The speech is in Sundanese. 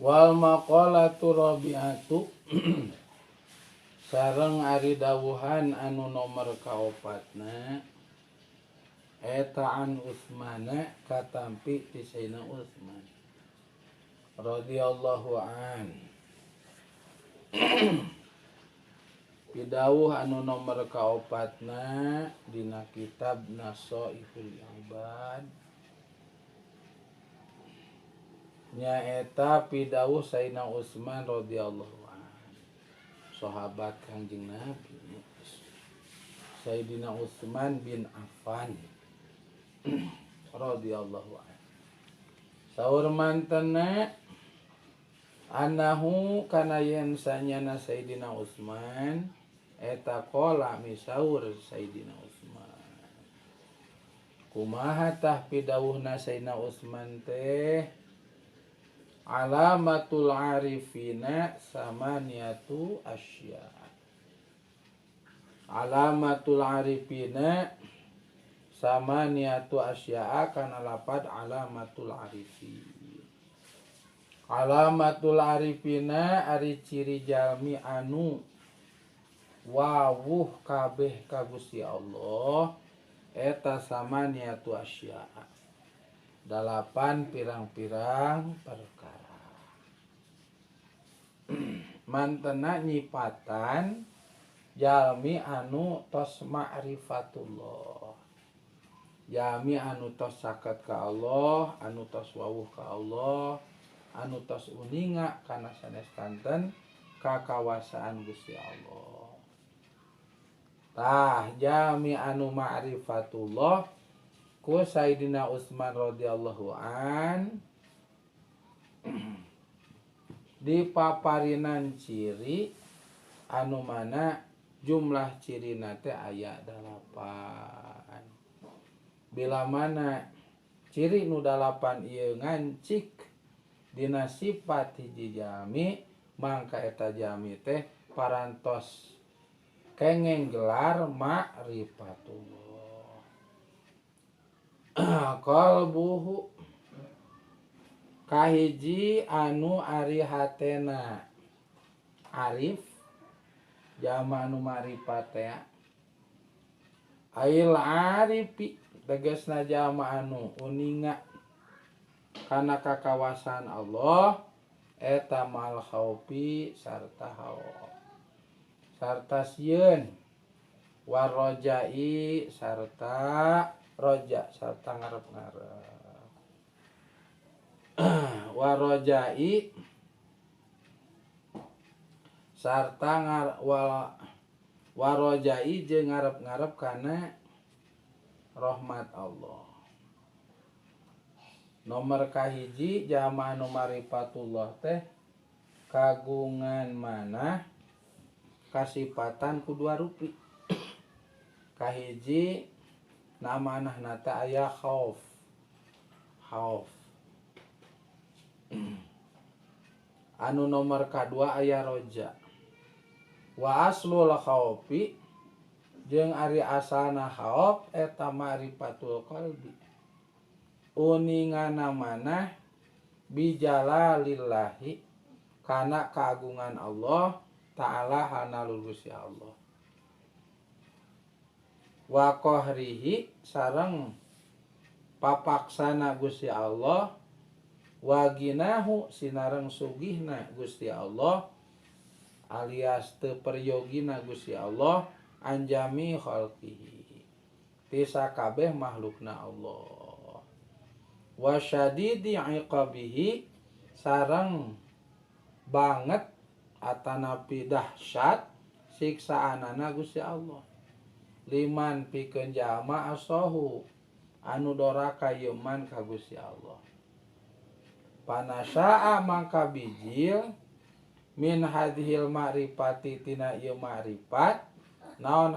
Wal maqalatu rabi'atu sareng ari dawuhan anu nomor kaopatna eta an Utsmana katampi ti Sayyidina Utsman radhiyallahu an. Pidawuh anu nomor kaopatna dina kitab Nasaihul Ibad nyaeta pidawuh Sayyidina Utsman radhiyallahu an, sahabat Kangjeng Nabi Sayyidina Utsman bin Affan radhiyallahu an. Saur mantena anahu kana yen sanyana Sayyidina Utsman eta qala misaur Sayyidina Utsman. Kumaha tah pidawuhna Sayyidina Utsman teh? Alamatul arifina samaniyatu asya. Alamatul arifina samaniyatu asya kana lapad alamatul arifin. Alamatul arifina ari ciri jalmi anu wawuh kabeh ka Gusti Allah eta samaniyatu asya. Dalapan pirang-pirang perkara. Mantena nyipatan jalmi anu tos ma'rifatullah. Jalmi anu tos saket ka Allah, anu tos wawuh ka Allah, anu tos uninga kana sanes kanten kakawasaan Gusti Allah. Tah jalmi anu ma'rifatullah ku Sayyidina Utsman radhiyallahu an dipaparinan ciri anu mana jumlah cirina teh aya 8. Bila mana ciri nu 8 ieu ngancik dina sifat hiji jalmi mangka eta jalmi teh parantos kengeng gelar ma'rifatullah. Qalbuhu kahiji anu ari hatena arif jama anu ma'rifat teh ail arifi tegasna jama anu uninga kana kakawasaan Allah eta mal khaufi sarta hawa sarta sieun warojai sarta roja sarta ngarep-ngarep warojai sarta warojai jeung ngarep-ngarep kana rahmat Allah. Nomor kahiji jama anu ma'rifatullah teh kagungan manah kasifatan kudua rupi. Kahiji nama anak nata aya khauf. Anu nomor kadua aya roja. Wa aslul khaufi jeung ari asalna khauf eta ma'rifatul qalbi. Uningana manah bijalalillahi kana keagungan Allah ta'ala hanalul Gusti Allah. Wa qahrihi sareng papaksana Gusti Allah wa ginahu sinareng sugihna Gusti Allah alias teu peryogina Gusti Allah anjami khalqihi ti sakabeh makhlukna Allah wa syadidi iqabihi sareng banget atanapi dahsyat siksaanana Gusti Allah liman pikeun jalma asohu anu doraka yeuman ka Gusti Allah. Panasa'a mangka bijil min hadhil ma'rifati tina ieu ma'rifat naon